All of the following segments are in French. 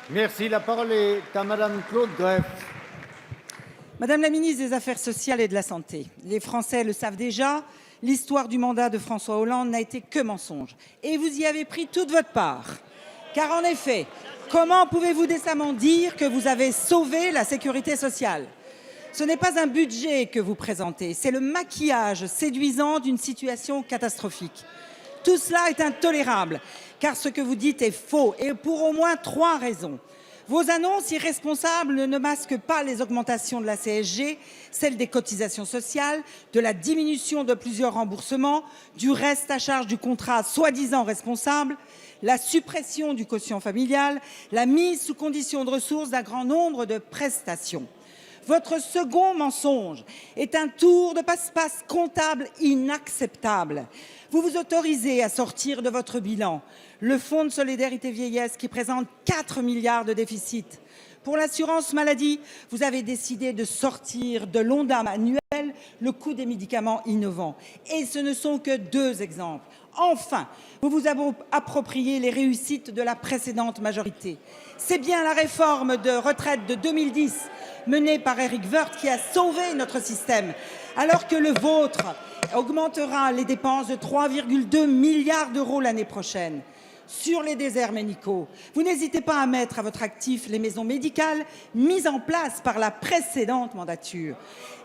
Merci. La parole est à Madame Claude Greff. Madame la ministre des Affaires sociales et de la Santé, les Français le savent déjà, l'histoire du mandat de François Hollande n'a été que mensonge. Et vous y avez pris toute votre part. Car en effet, comment pouvez-vous décemment dire que vous avez sauvé la sécurité sociale? Ce n'est pas un budget que vous présentez, c'est le maquillage séduisant d'une situation catastrophique. Tout cela est intolérable, car ce que vous dites est faux, et pour au moins 3 raisons. Vos annonces irresponsables ne masquent pas les augmentations de la CSG, celles des cotisations sociales, de la diminution de plusieurs remboursements, du reste à charge du contrat soi-disant responsable, la suppression du quotient familial, la mise sous condition de ressources d'un grand nombre de prestations. Votre second mensonge est un tour de passe-passe comptable inacceptable. Vous vous autorisez à sortir de votre bilan le Fonds de solidarité vieillesse qui présente 4 milliards de déficit. Pour l'assurance maladie, vous avez décidé de sortir de l'Ondam annuel le coût des médicaments innovants. Et ce ne sont que 2 exemples. Enfin, vous vous appropriez les réussites de la précédente majorité. C'est bien la réforme de retraite de 2010 menée par Éric Woerth qui a sauvé notre système, alors que le vôtre augmentera les dépenses de 3,2 milliards d'euros l'année prochaine. Sur les déserts médicaux, vous n'hésitez pas à mettre à votre actif les maisons médicales mises en place par la précédente mandature.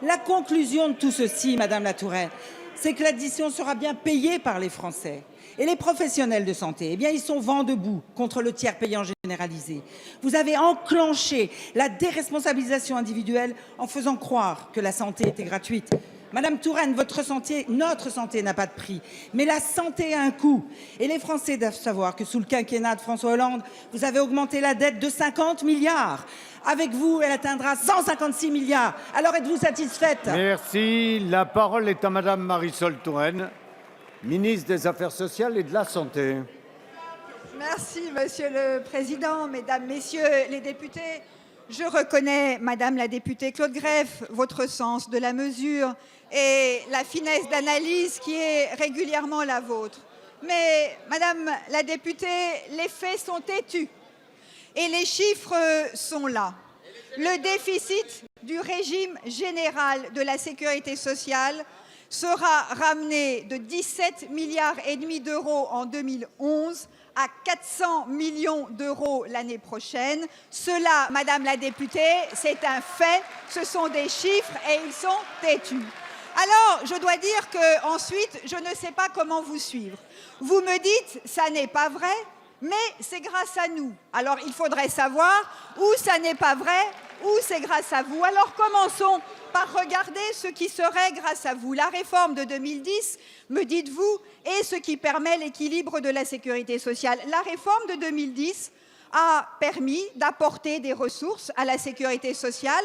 La conclusion de tout ceci, Madame Latourret, c'est que l'addition sera bien payée par les Français. Et les professionnels de santé, eh bien, ils sont vent debout contre le tiers payant généralisé. Vous avez enclenché la déresponsabilisation individuelle en faisant croire que la santé était gratuite. Madame Touraine, notre santé n'a pas de prix, mais la santé a un coût. Et les Français doivent savoir que sous le quinquennat de François Hollande, vous avez augmenté la dette de 50 milliards. Avec vous, elle atteindra 156 milliards. Alors êtes-vous satisfaite? Merci. La parole est à Madame Marisol Touraine, ministre des Affaires sociales et de la Santé. Merci, Monsieur le Président, Mesdames, Messieurs les députés. Je reconnais, Madame la députée Claude Greff, votre sens de la mesure et la finesse d'analyse qui est régulièrement la vôtre. Mais, Madame la députée, les faits sont têtus et les chiffres sont là. Le déficit du régime général de la sécurité sociale sera ramené de 17,5 milliards d'euros en 2011 à 400 millions d'euros l'année prochaine. Cela, Madame la députée, c'est un fait, ce sont des chiffres et ils sont têtus. Alors, je dois dire qu'ensuite, je ne sais pas comment vous suivre. Vous me dites, ça n'est pas vrai, mais c'est grâce à nous. Alors, il faudrait savoir où ça n'est pas vrai, où c'est grâce à vous. Alors, commençons par regarder ce qui serait grâce à vous. La réforme de 2010, me dites-vous, est ce qui permet l'équilibre de la sécurité sociale. La réforme de 2010 a permis d'apporter des ressources à la sécurité sociale.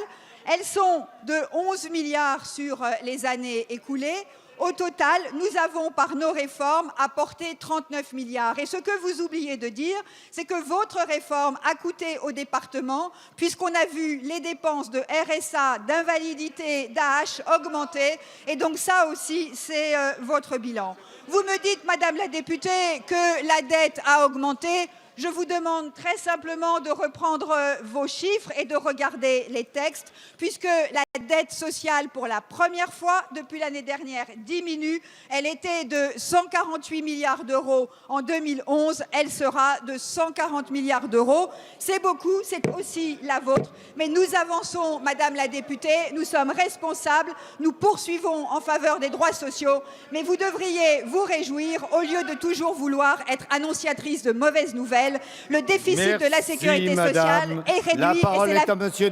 Elles sont de 11 milliards sur les années écoulées. Au total, nous avons, par nos réformes, apporté 39 milliards. Et ce que vous oubliez de dire, c'est que votre réforme a coûté aux départements, puisqu'on a vu les dépenses de RSA, d'invalidité, d'AH augmenter. Et donc ça aussi, c'est votre bilan. Vous me dites, Madame la députée, que la dette a augmenté. Je vous demande très simplement de reprendre vos chiffres et de regarder les textes, puisque la dette sociale, pour la première fois depuis l'année dernière, diminue. Elle était de 148 milliards d'euros en 2011. Elle sera de 140 milliards d'euros. C'est beaucoup, c'est aussi la vôtre. Mais nous avançons, Madame la députée, nous sommes responsables, nous poursuivons en faveur des droits sociaux. Mais vous devriez vous réjouir, au lieu de toujours vouloir être annonciatrice de mauvaises nouvelles. Le déficit de la sécurité sociale est réduit. La parole est à Monsieur